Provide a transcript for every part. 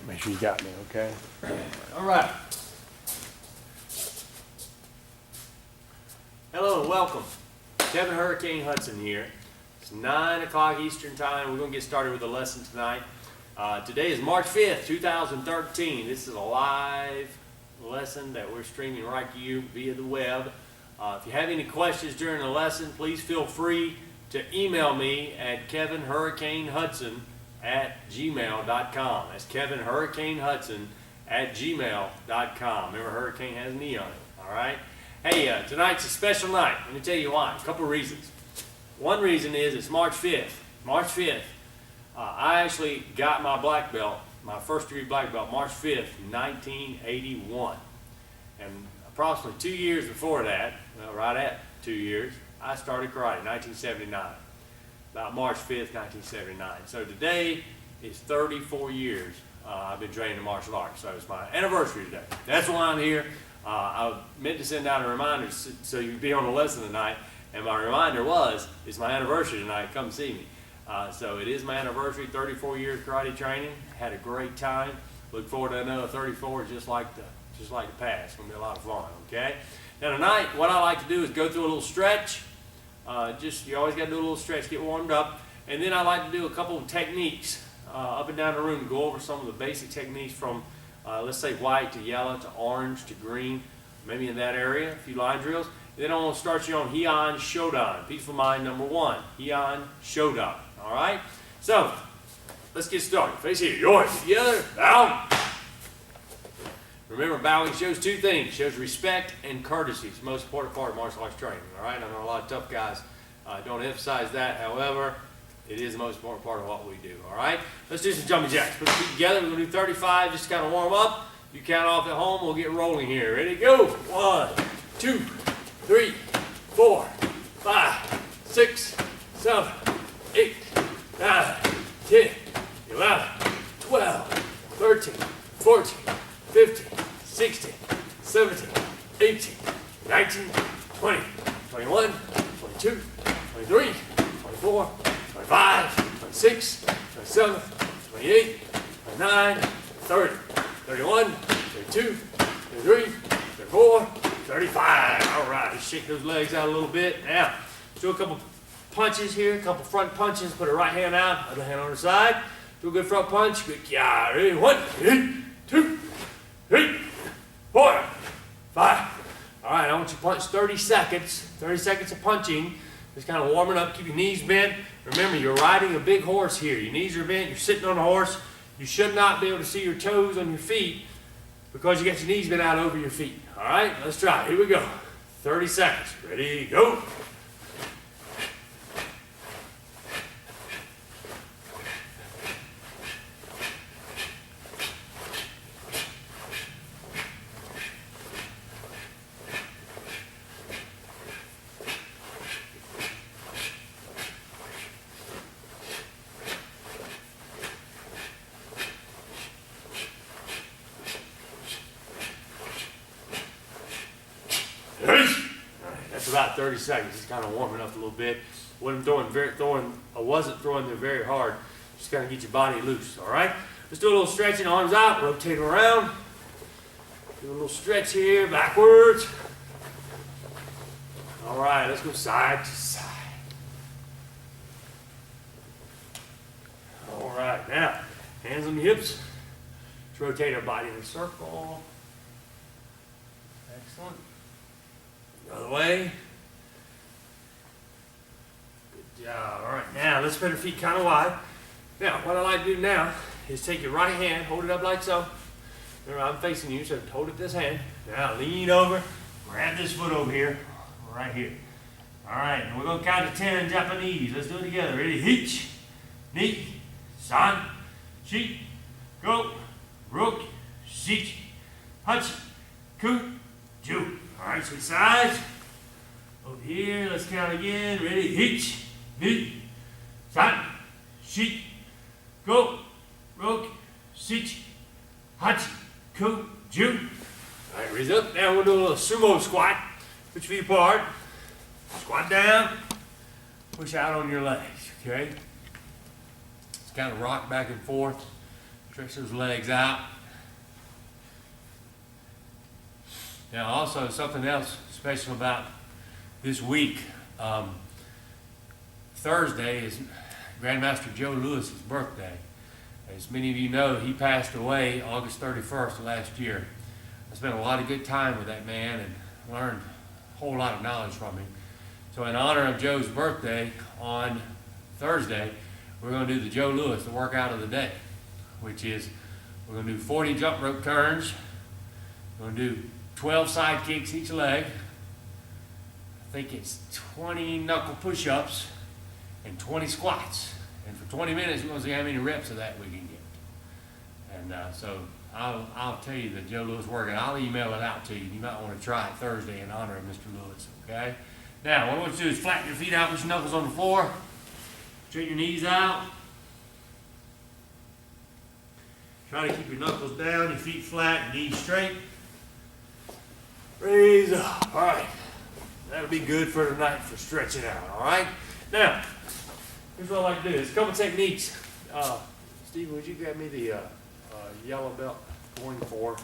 Make sure you got me, okay? All right. Hello and welcome. Kevin Hurricane Hudson here. It's 9 o'clock Eastern Time. We're going to get started with the lesson tonight. Today is March 5th, 2013. This is a live lesson that we're streaming right to you via the web. If you have any questions during the lesson, please feel free to email me at kevinhurricanehudson@gmail.com. That's kevinhurricanehudson@gmail.com. Remember, hurricane has an E on it. All right. Hey, tonight's a special night. Let me tell you why. A couple of reasons. One reason is it's March 5th. March 5th. I actually got my black belt, my first degree black belt, March 5th, 1981. And approximately 2 years before that, well, right at 2 years, I started karate, 1979. About March 5th, 1979. So today is 34 years I've been training in martial arts. So it's my anniversary today. That's why I'm here. I meant to send out a reminder so you'd be on the lesson tonight. And my reminder was, it's my anniversary tonight, come see me. So it is my anniversary, 34 years karate training. Had a great time. Look forward to another 34 just like the past. It's going to be a lot of fun, okay? Now tonight, what I like to do is go through a little stretch. You always got to do a little stretch, get warmed up. And then I like to do a couple of techniques up and down the room, go over some of the basic techniques from, let's say, white to yellow to orange to green, maybe in that area, a few line drills. Then I'm going to start you on Heian Shodan, Peaceful Mind number 1, Heian Shodan. All right? So, let's get started. Face here, yours, the other, bow. Remember, bowing shows two things. It shows respect and courtesy. It's the most important part of martial arts training. All right? I know a lot of tough guys don't emphasize that. However, it is the most important part of what we do. All right? Let's do some jumping jacks. Put the feet together. We're going to do 35. Just kind of warm up. You count off at home. We'll get rolling here. Ready? Go. 1, 2, 3, 4, 5, 6, 7, 8, 9, 10, 11, 12, 13, 14, 15, 16, 17, 18, 19, 20, 21, 22, 23, 24, 25, 26, 27, 28, 29, 30, 31, 32, 33, 34, 35. All right, let's shake those legs out a little bit. Now, do a couple punches here, a couple front punches. Put a right hand out, other hand on the side. Do a good front punch. Good, yeah, ready? 1, 2, 3, 4, 5. All right, I want you to punch 30 seconds. 30 seconds of punching. Just kind of warming up. Keep your knees bent. Remember, you're riding a big horse here. Your knees are bent. You're sitting on a horse. You should not be able to see your toes on your feet because you got your knees bent out over your feet. All right, let's try it. Here we go. 30 seconds. Ready, go. That's about 30 seconds. Just kind of warming up a little bit. Wasn't throwing there very hard. Just kind of get your body loose. All right. Let's do a little stretching. Arms out. Rotate around. Do a little stretch here. Backwards. All right. Let's go side to side. All right. Now, hands on the hips. Let's rotate our body in a circle. Excellent. Other way. Good job. All right, now let's put our feet kind of wide. Now, what I like to do now is take your right hand, hold it up like so. Remember, I'm facing you, so hold it this hand. Now, lean over, grab this foot over here, right here. All right, and we're going to count to 10 Japanese. Let's do it together. Ready? Hich, ni, san, shi, go, rok, shich, hachi, ku, ju. All right, switch sides. Over here, let's count again. Ready? Hich, ni, san, shi, go, rok, shich, hachi, ku, ju. All right, raise up. Now we'll do a little sumo squat. Put your feet apart. Squat down. Push out on your legs, okay? Let's kind of rock back and forth. Stretch those legs out. Now also something else special about this week. Thursday is Grandmaster Joe Lewis's birthday. As many of you know, he passed away August 31st of last year. I spent a lot of good time with that man and learned a whole lot of knowledge from him. So in honor of Joe's birthday on Thursday, we're going to do the Joe Lewis, the workout of the day, which is we're going to do 40 jump rope turns. We're going to do 12 side kicks each leg. I think it's 20 knuckle push-ups and 20 squats. And for 20 minutes, we're going to see how many reps of that we can get. And so I'll tell you the Joe Lewis workout. I'll email it out to you. You might want to try it Thursday in honor of Mr. Lewis, okay? Now, what I want you to do is flatten your feet out, put your knuckles on the floor, straighten your knees out. Try to keep your knuckles down, your feet flat, knees straight. Raise up. All right. That'll be good for tonight for stretching out, all right? Now, here's what I like to do. There's a couple techniques. Steve, would you grab me the yellow belt going for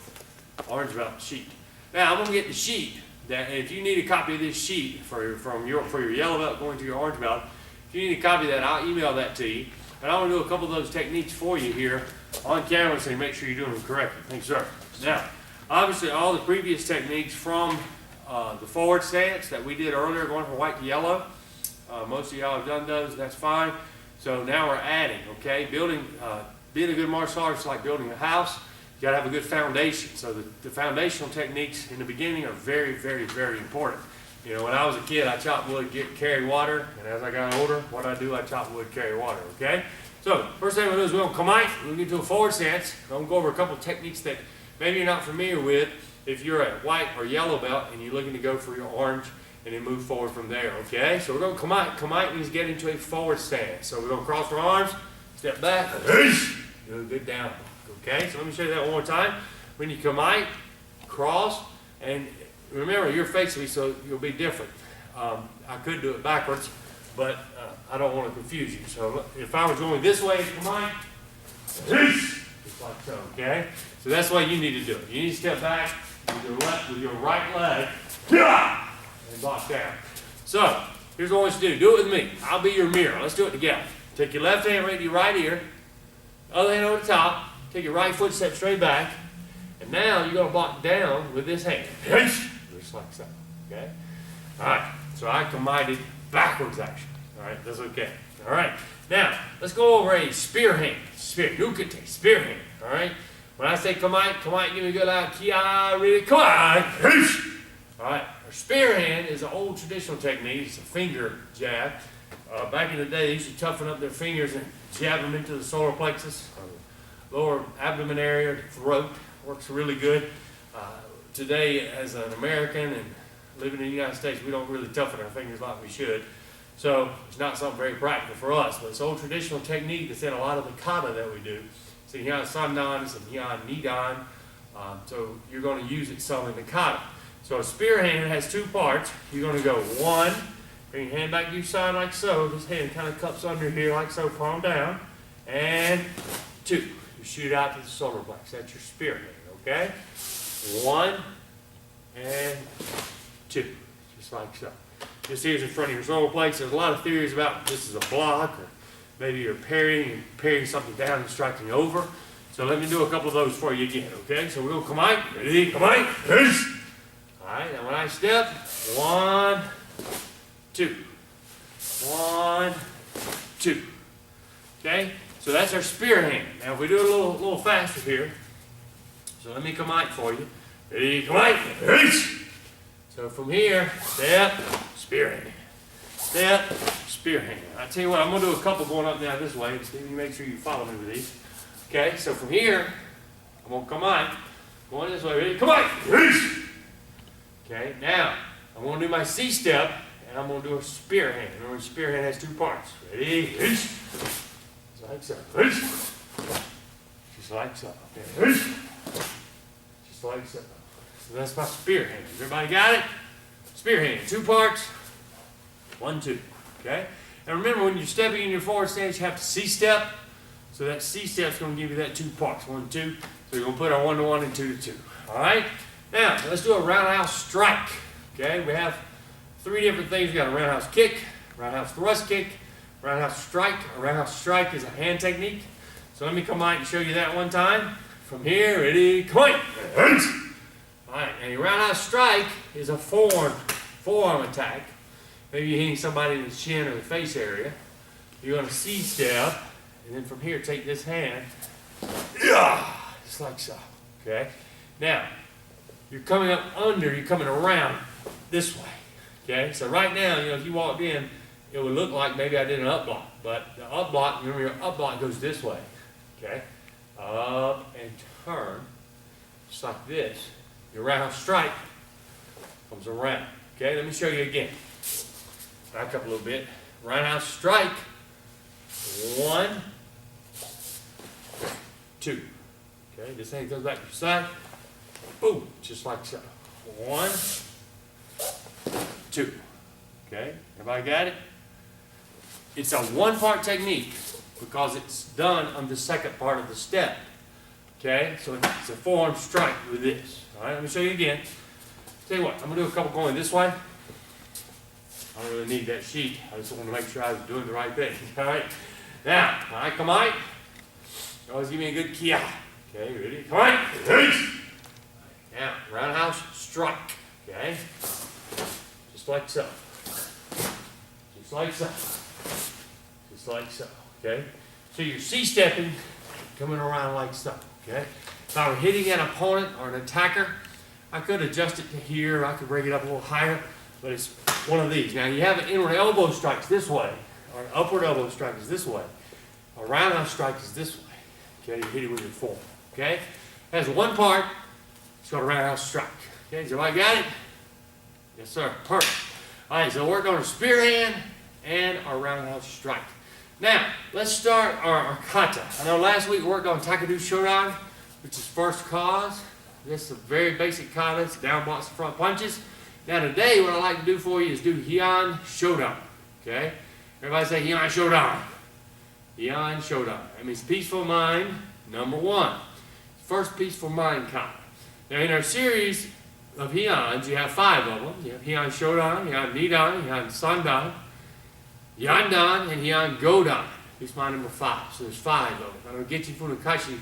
orange belt sheet? Now, I'm going to get the sheet. That if you need a copy of this sheet for your yellow belt going to your orange belt, if you need a copy of that, I'll email that to you. And I'm going to do a couple of those techniques for you here on camera so you make sure you're doing them correctly. Thanks, sir. Now, obviously, all the previous techniques from the forward stance that we did earlier, going from white to yellow, most of y'all have done those. That's fine. So now we're adding, okay? Being a good martial artist is like building a house. You gotta have a good foundation. So the foundational techniques in the beginning are very, very, very important. You know, when I was a kid, I chopped wood, carry water, and as I got older, what I do, I chop wood, carry water, okay? So, first thing we're gonna do is we're gonna come out, we're gonna get to a forward stance. I'm gonna go over a couple of techniques that maybe you're not familiar with if you're a white or yellow belt and you're looking to go for your orange and then move forward from there, okay? So we're gonna come out means get into a forward stance. So we're gonna cross our arms, step back, do a good down. Okay, so let me show you that one more time. When you come out, cross, and remember your face will be so you'll be different. I could do it backwards, but I don't want to confuse you. So if I was going this way, come out, just like so. Okay, so that's the way you need to do it. You need to step back with your right leg and block down. So here's what I want you to do. Do it with me. I'll be your mirror. Let's do it together. Take your left hand right to your right ear, other hand over the top. Take your right foot, step straight back, and now you're going to block down with this hand. Just like so, okay? All right, so I combined backwards action. All right, that's okay. All right, now let's go over a spear hand. Yukate, spear hand, all right? When I say come out, give me a good loud kia, really, come on. All right, our spear hand is an old traditional technique. It's a finger jab. Back in the day, they used to toughen up their fingers and jab them into the solar plexus, lower abdomen area, throat. Works really good. Today, as an American and living in the United States, we don't really toughen our fingers like we should. So it's not something very practical for us, but it's an old traditional technique that's in a lot of the kata that we do. So Heian Shodan and Heian Nidan. So you're going to use it some in the kata. So a spear hand has two parts. You're going to go one, bring your hand back to your side like so. This hand kind of cups under here like so, palm down. And two. You shoot out to the solar plexus. That's your spear hand, okay? One and two. Just like so. Just here's in front of your solar plexus. There's a lot of theories about this is a block, or maybe you're parrying something down and striking over. So let me do a couple of those for you again, okay? So we'll come out. Ready? Come out. All right, now when I step, one, two. One, two. Okay? So that's our spear hand. Now if we do it a little faster here, so let me come out for you. Ready? Come out. So from here, step, spear hand. Step, spear hand. I tell you what, I'm going to do a couple going up now this way. Just make sure you follow me with these. Okay, so from here, I'm going to come out. Going this way. Ready? Come out. Okay, now I'm going to do my C step, and I'm going to do a spear hand. Remember, spear hand has two parts. Ready? Just like so. Just like so. Okay. Just like so. So that's my spear hand. Everybody got it? Spear hand, two parts. 1, 2. Okay? And remember, when you're stepping in your forward stance, you have to C-step. So that C step's going to give you that 2 parts, 1, 2. So you're going to put our 1 to 1 and 2 to 2. All right? Now, let's do a roundhouse strike. Okay? We have 3 different things. We got a roundhouse kick, roundhouse thrust kick, roundhouse strike. A roundhouse strike is a hand technique. So let me come out and show you that one time. From here, ready, come on. All right, and a roundhouse strike is a forearm attack. Maybe you're hitting somebody in the chin or the face area. You're going to C-step, and then from here, take this hand, just like so, okay? Now, you're coming up under, you're coming around this way, okay? So right now, you know, if you walked in, it would look like maybe I did an up block, but the up block, remember your up block goes this way, okay? Up and turn, just like this. Your roundhouse strike comes around, okay? Let me show you again. Back up a little bit. Roundhouse strike, 1, 2. Okay, this hand goes back to your side. Boom, just like so. 1, 2. Okay, everybody got it? It's a 1-part technique because it's done on the second part of the step. Okay, so it's a forearm strike with this. All right, let me show you again. Tell you what, I'm going to do a couple going this way. I don't really need that sheet. I just want to make sure I was doing the right thing. All right. Now, when I come out, always give me a good kia. Okay, ready? Come on. Now, roundhouse strike. Okay. Just like so. Just like so. Just like so. Okay. So you're C-stepping, coming around like so. Okay. If I were hitting an opponent or an attacker, I could adjust it to here. I could bring it up a little higher. But it's one of these. Now you have an inward elbow strikes this way, or an upward elbow strike is this way. A roundhouse strike is this way. Okay, you hit it with your forearm. Okay? It has 1 part. It's called a roundhouse strike. Okay, so everybody got it? Yes, sir. Perfect. All right, so we're working on a spear hand and our roundhouse strike. Now, let's start our kata. I know last week we worked on Takadu Shodan, which is first cause. This is a very basic kata. It's down blocks and front punches. Now today, what I like to do for you is do Heian Shodan. Okay? Everybody say Heian Shodan. Heian Shodan. That means peaceful mind, number 1. First peaceful mind kata. Now in our series of Heians, you have 5 of them. You have Heian Shodan, Heian Nidan, Heian Sandan, Yandan, and Heian Godan. Peace mind number 5. So there's 5 of them. I know Getchi Funakashi,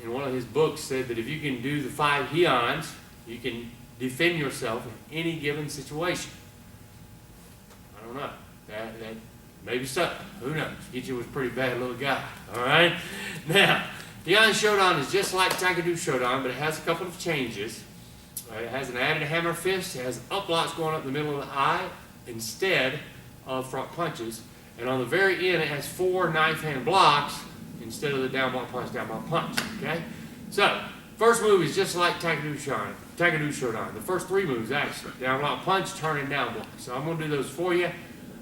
in one of his books, said that if you can do the 5 Heians, you can defend yourself in any given situation. I don't know. That maybe so. Who knows? Gitchi was a pretty bad little guy. All right? Now, Heian Shodan is just like Takadu Shodan, but it has a couple of changes. It has an added hammer fist. It has up blocks going up the middle of the eye instead of front punches. And on the very end, it has 4 knife hand blocks instead of the down block punch, down block punch. Okay? So, first move is just like Takadu Shodan. The first 3 moves, actually. Down block punch, turn, and down block. So I'm going to do those for you.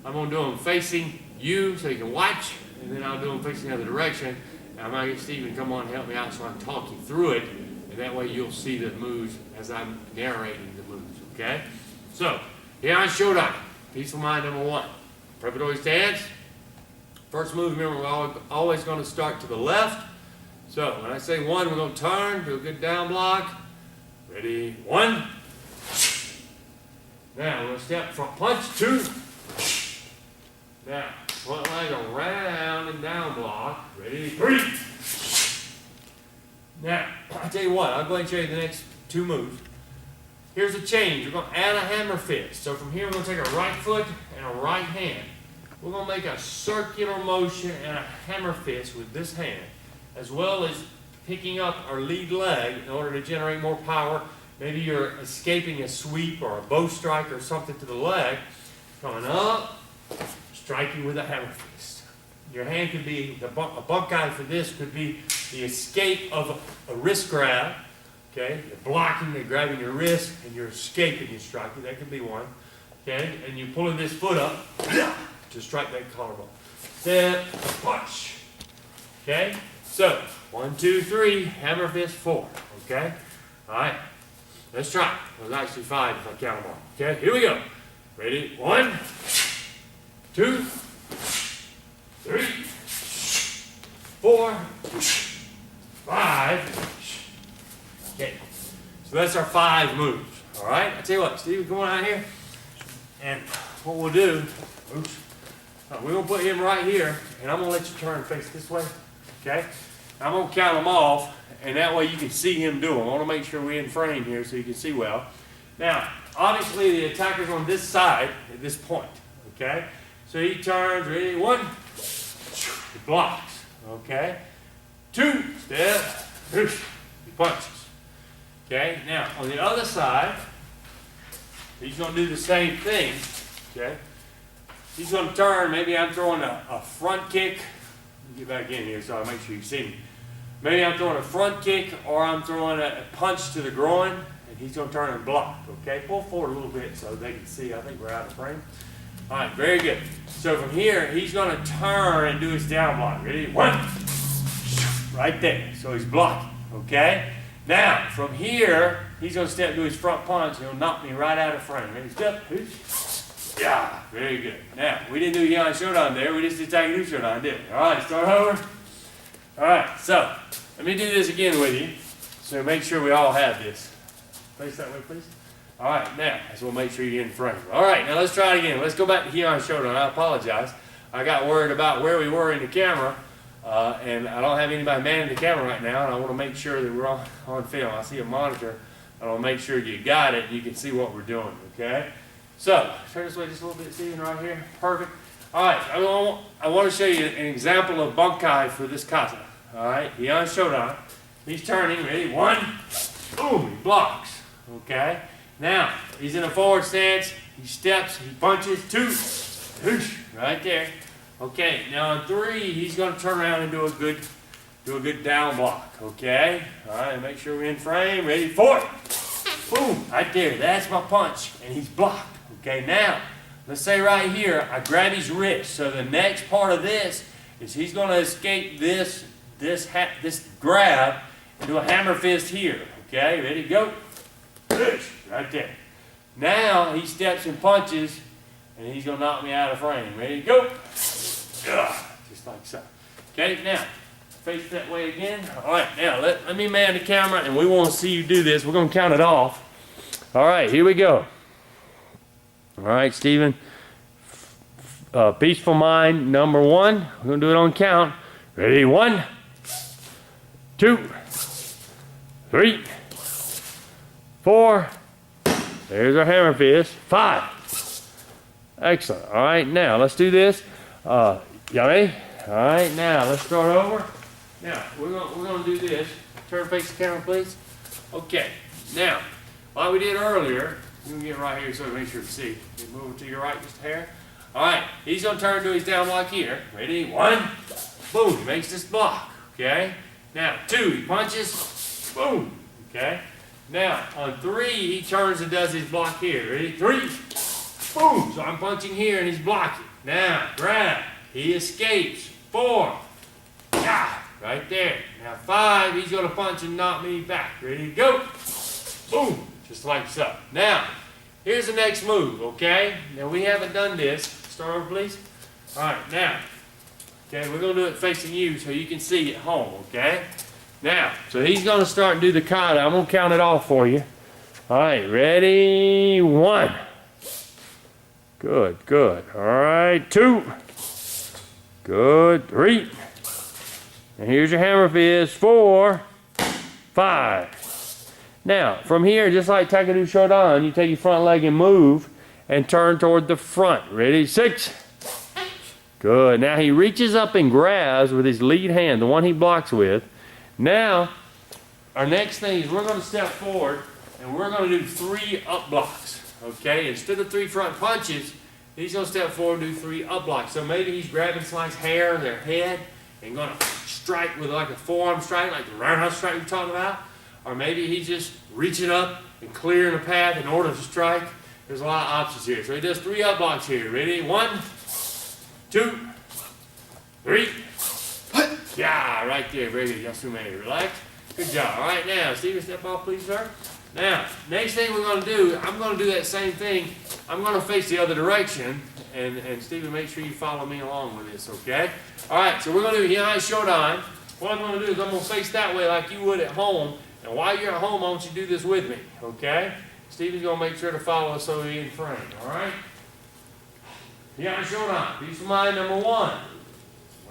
I'm going to do them facing you so you can watch, and then I'll do them facing the other direction. And I might get Stephen to come on and help me out so I can talk you through it, and that way you'll see the moves as I'm narrating the moves, okay? So, Heian Shodan, peaceful mind number 1. Preparatory stance. First move, remember, we're always going to start to the left. So, when I say 1, we're going to turn, do a good down block. Ready, 1. Now, we're going to step front punch, 2. Now, front leg around and down block. Ready, 3. Now, I'll tell you what, I'll go ahead and show you the next 2 moves. Here's a change. We're going to add a hammer fist. So from here, we're going to take a right foot and a right hand. We're going to make a circular motion and a hammer fist with this hand, as well as picking up our lead leg in order to generate more power. Maybe you're escaping a sweep or a bow strike or something to the leg. Coming up, striking with a hammer fist. Your hand could be, a bump guide for this could be the escape of a wrist grab. Okay, you're blocking, you're grabbing your wrist, and you're escaping your striking. That could be one. Okay, and you're pulling this foot up to strike that collarbone. Step, punch. Okay, so 1, 2, 3, hammer fist, 4. Okay, all right, let's try. Well, there's actually 5 if I count them all. Okay, here we go. Ready? 1, 2, 3, 4, 5. Okay. So that's our 5 moves. All right. I tell you what, Steve, come on out here. And what we'll do, we're gonna put him right here, and I'm gonna let you turn and face this way. Okay. I'm gonna count them off, and that way you can see him do them. I want to make sure we're in frame here so you can see well. Now, obviously the attacker's on this side at this point. Okay. So he turns. Ready? 1. He blocks. Okay. 2. Step. He punches. Okay. Now on the other side, he's going to do the same thing. Okay. He's going to turn. Maybe I'm throwing a front kick. Let me get back in here so I make sure you see me. Maybe I'm throwing a front kick or I'm throwing a punch to the groin, and he's going to turn and block. Okay. Pull forward a little bit so they can see. I think we're out of frame. All right. Very good. So from here, he's going to turn and do his down block. Ready? 1. Right there. So he's blocking. Okay. Now, from here, he's going to step to his front punch, and he'll knock me right out of frame. Ready? Step. Yeah, very good. Now, we didn't do Heian Shodan there. We just did Heian Shodan, didn't we? All right, start over. All right, so let me do this again with you. So make sure we all have this. Face that way, please. All right, now, so we'll make sure you're in frame. All right, now let's try it again. Let's go back to Heian Shodan. I apologize. I got worried about where we were in the camera. And I don't have anybody manning the camera right now, and I want to make sure that we're on film. I see a monitor. I want to make sure you got it and you can see what we're doing, okay? So, turn this way just a little bit, Steven, right here. Perfect. All right, I want to show you an example of bunkai for this kata. All right, Heian Shodan. He's turning, ready? 1, boom, he blocks, okay? Now, he's in a forward stance. He steps, he punches, 2, right there. Okay, now on 3, he's going to turn around and do a good down block. Okay, all right, make sure we're in frame. Ready? 4, boom, right there. That's my punch, and he's blocked. Okay, now let's say right here, I grab his wrist. So the next part of this is he's going to escape this grab and do a hammer fist here. Okay, ready? Go. Right there. Now he steps and punches, and he's going to knock me out of frame. Ready? Go. Just like so. Okay, now, face that way again. All right, now, let me man the camera, and we want to see you do this. We're going to count it off. All right, here we go. All right, Stephen. Peaceful mind, number 1. We're going to do it on count. Ready? 1, 2, 3, 4. There's our hammer fist. 5. Excellent. All right, now, let's do this. Y'all ready? All right, now let's start over. Now we're gonna do this. Turn face the camera, please. Okay. Now, like we did earlier, you can get right here so we make sure to see. You move it to your right just a hair. All right. He's gonna turn to his down block here. Ready? 1, boom. He makes this block. Okay. Now 2, he punches. Boom. Okay. Now on 3, he turns and does his block here. Ready? 3, boom. So I'm punching here and he's blocking. Now grab. He escapes. 4. Yeah, right there. Now 5, he's going to punch and knock me back. Ready to go. Boom. Just like so. Now, here's the next move, okay? Now we haven't done this. Start over, please. All right, now. Okay, we're going to do it facing you so you can see at home, okay? Now, so he's going to start and do the kata. I'm going to count it off for you. All right, ready? 1. Good, good. All right, 2. Good. 3. And here's your hammer fist. 4, 5. Now, from here, just like Heian Shodan, you take your front leg and move and turn toward the front. Ready? 6. Good. Now he reaches up and grabs with his lead hand, the one he blocks with. Now, our next thing is we're going to step forward and we're going to do 3 up blocks. Okay? Instead of 3 front punches, he's going to step forward and do 3 up blocks. So maybe he's grabbing somebody's hair or their head and going to strike with like a forearm strike, like the roundhouse strike we talked about. Or maybe he's just reaching up and clearing a path in order to strike. There's a lot of options here. So he does 3 up blocks here. Ready? 1, 2, 3. Yeah, right there. Very good. Yasume. Relax. Good job. All right, now, Steven, step off, please, sir. Now, next thing we're going to do, I'm going to do that same thing. I'm going to face the other direction. And Steven, make sure you follow me along with this, okay? All right, so we're going to do Heian Shodan. what I'm gonna do is I'm gonna face that way like you would at home. And while you're at home, I want you to do this with me, okay? Stephen's gonna make sure to follow us so he's in frame, all right? Heian Shodan, piece of mind number 1. All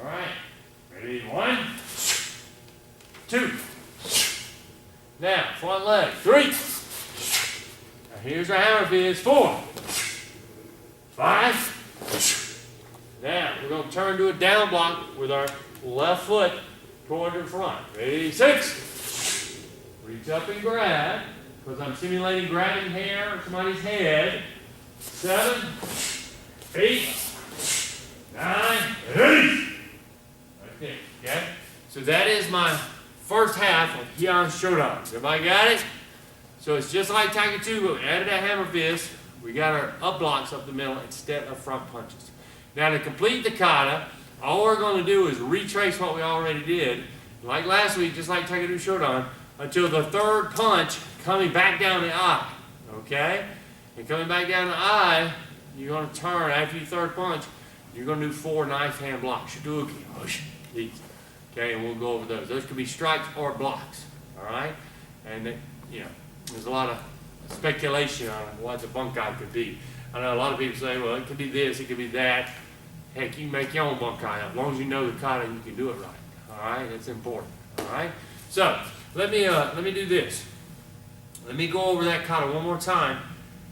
right, ready? 1, 2. Now, front leg, 3. Now here's our hammer fist, 4, 5. Now, we're gonna turn to a down block with our left foot toward the front. Ready? 6. Reach up and grab, because I'm simulating grabbing hair or somebody's head. 7, 8, 9, 8. Right there, okay? So that is my first half of Heian Shodan. Everybody got it? So it's just like Taekwondo, but we added a hammer fist. We got our up blocks up the middle instead of front punches. Now to complete the kata, all we're going to do is retrace what we already did, like last week, just like Taekwondo Shodan, until the third punch coming back down the eye, okay? And coming back down the eye, you're going to turn, after your third punch, you're going to do 4 knife hand blocks. Shadooki, these. Okay, and we'll go over those. Those could be strikes or blocks, all right? And, there's a lot of speculation on what the bunkai could be. I know a lot of people say, well, it could be this, it could be that. Heck, you can make your own bunkai up. As long as you know the kata, you can do it right, all right? That's important, all right? So, let me do this. Let me go over that kata one more time.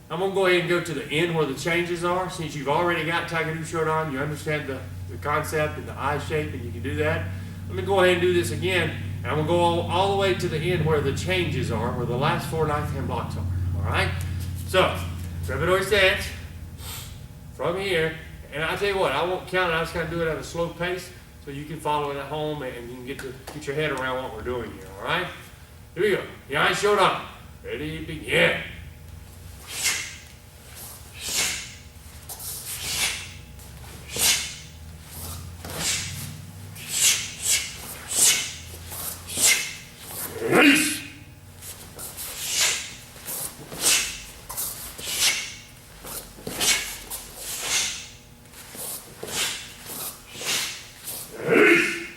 I'm going to go ahead and go to the end where the changes are. Since you've already got Taekwondo Shodan, you understand the concept and the eye shape, and you can do that. Let me go ahead and do this again. And I'm going to go all the way to the end where the changes are, where the last 4 knife hand blocks are. All right? So, preparatory stance from here. And I tell you what, I won't count it. I just kind of do it at a slow pace so you can follow it at home and you can get your head around what we're doing here. All right? Here we go. Heian Shodan. Ready? Begin. Release. Release.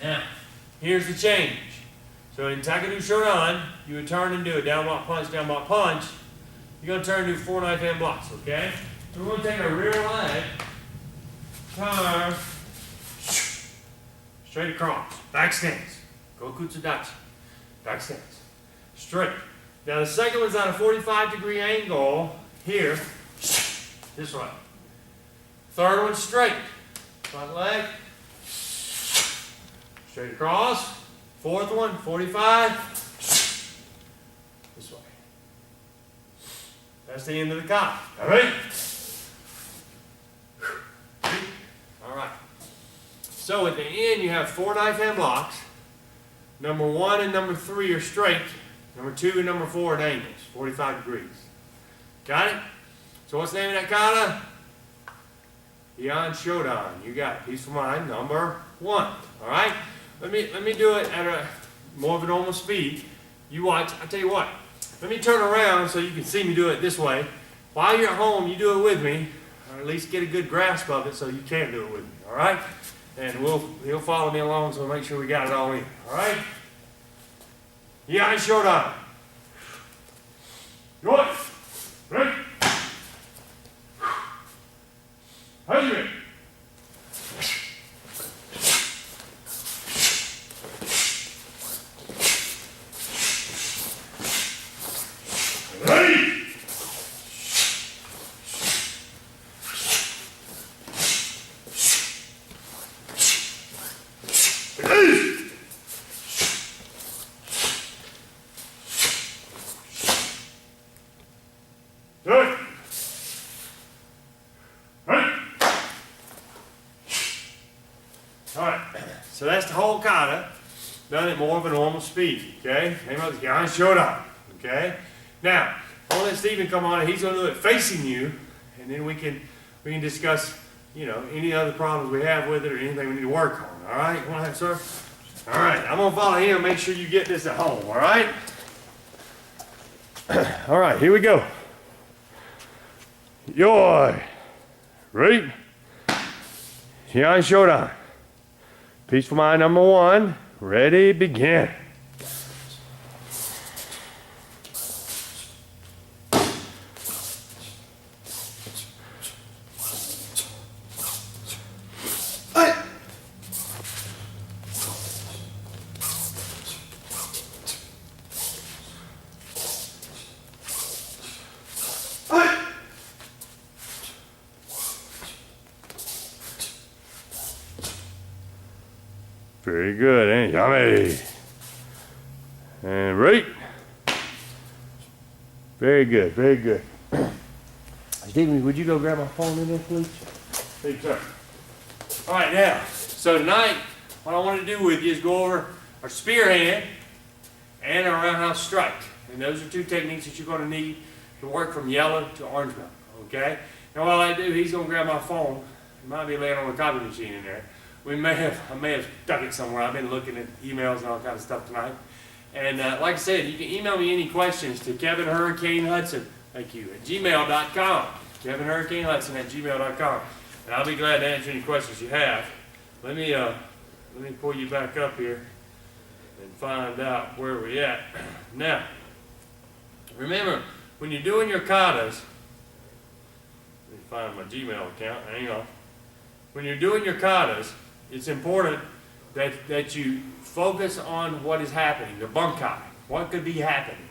Now, here's the change. So in Taekwondo Shodan, you would turn and do a down block punch, down block punch. You're going to turn and do 4 knife hand blocks, okay? So we're going to take our rear leg, turn, straight across, back stance, Goku Tsudachi. Back stance. Straight. Now the second one's at a 45-degree angle here. This way. Third one straight. Front leg. Straight across. Fourth one, 45. This way. That's the end of the kata. All right? All right. So at the end you have 4 knife hand blocks. Number 1 and number 3 are straight. Number 2 and number 4 are at angles, 45 degrees. Got it? So what's the name of that kata? Heian Shodan. You got it. Peaceful mind, number 1. All right? Let me do it at a more of a normal speed. You watch. I tell you what. Let me turn around so you can see me do it this way. While you're at home, you do it with me, or at least get a good grasp of it so you can do it with me. All right? And he'll follow me along, so we'll make sure we got it all in. All right? Heian Shodan. Go. Ready? Hudson. Ready? Good. Right. All right. So that's the whole kata, done at more of a normal speed. Okay. Name of the Heian Shodan. Okay. Now, I'll let Stephen come on, and he's going to do it facing you, and then we can discuss, any other problems we have with it or anything we need to work on. All right. Go ahead, sir. All right. I'm going to follow him. Make sure you get this at home. All right. All right. Here we go. Yoi. Ready? Heian Shodan. Peaceful mind number 1. Ready, begin. Very good, and yummy. And right. Very good, very good. Stephen, would you go grab my phone in there, please? Thank you, sir. All right, now, so tonight, what I want to do with you is go over our spear hand and our roundhouse strike. And those are 2 techniques that you're going to need to work from yellow to orange belt, okay? Now, while I do, he's going to grab my phone. It might be laying on the copy machine in there. I may have stuck it somewhere. I've been looking at emails and all kind of stuff tonight. And like I said, you can email me any questions to Kevin Hurricane Hudson, thank you, at gmail.com. Kevin Hurricane Hudson at gmail.com. And I'll be glad to answer any questions you have. Let me pull you back up here and find out where we're at. Now, remember, when you're doing your katas, let me find my Gmail account, hang on. When you're doing your katas, it's important that you focus on what is happening, the bunkai, what could be happening.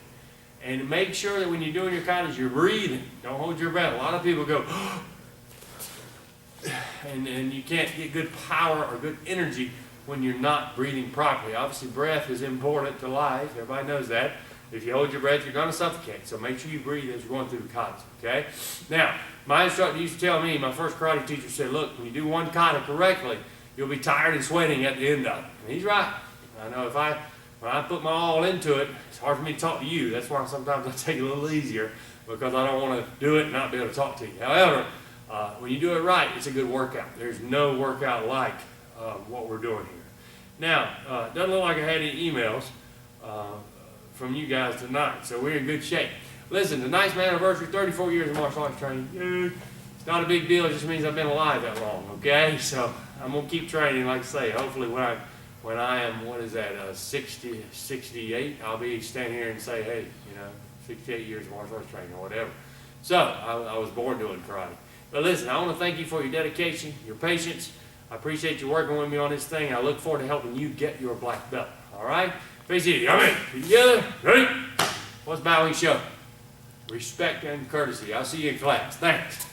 And make sure that when you're doing your katas, you're breathing. Don't hold your breath. A lot of people go, and you can't get good power or good energy when you're not breathing properly. Obviously, breath is important to life. Everybody knows that. If you hold your breath, you're going to suffocate. So make sure you breathe as you're going through the katas, okay? Now, my instructor used to tell me, my first karate teacher said, look, when you do one kata correctly, you'll be tired and sweating at the end of it. And he's right. I know when I put my all into it, it's hard for me to talk to you. That's why sometimes I take it a little easier, because I don't want to do it and not be able to talk to you. However, when you do it right, it's a good workout. There's no workout like what we're doing here. Now, it doesn't look like I had any emails from you guys tonight, so we're in good shape. Listen, tonight's my anniversary, 34 years of martial arts training. Yay. It's not a big deal, it just means I've been alive that long, okay? So I'm going to keep training, like I say. Hopefully when I am, 68, I'll be standing here and say, hey, 68 years of martial arts training or whatever. So I was born doing karate. But listen, I want to thank you for your dedication, your patience. I appreciate you working with me on this thing. I look forward to helping you get your black belt, all right? Face it, yummy. Together, ready? What's bowing show? Respect and courtesy. I'll see you in class. Thanks.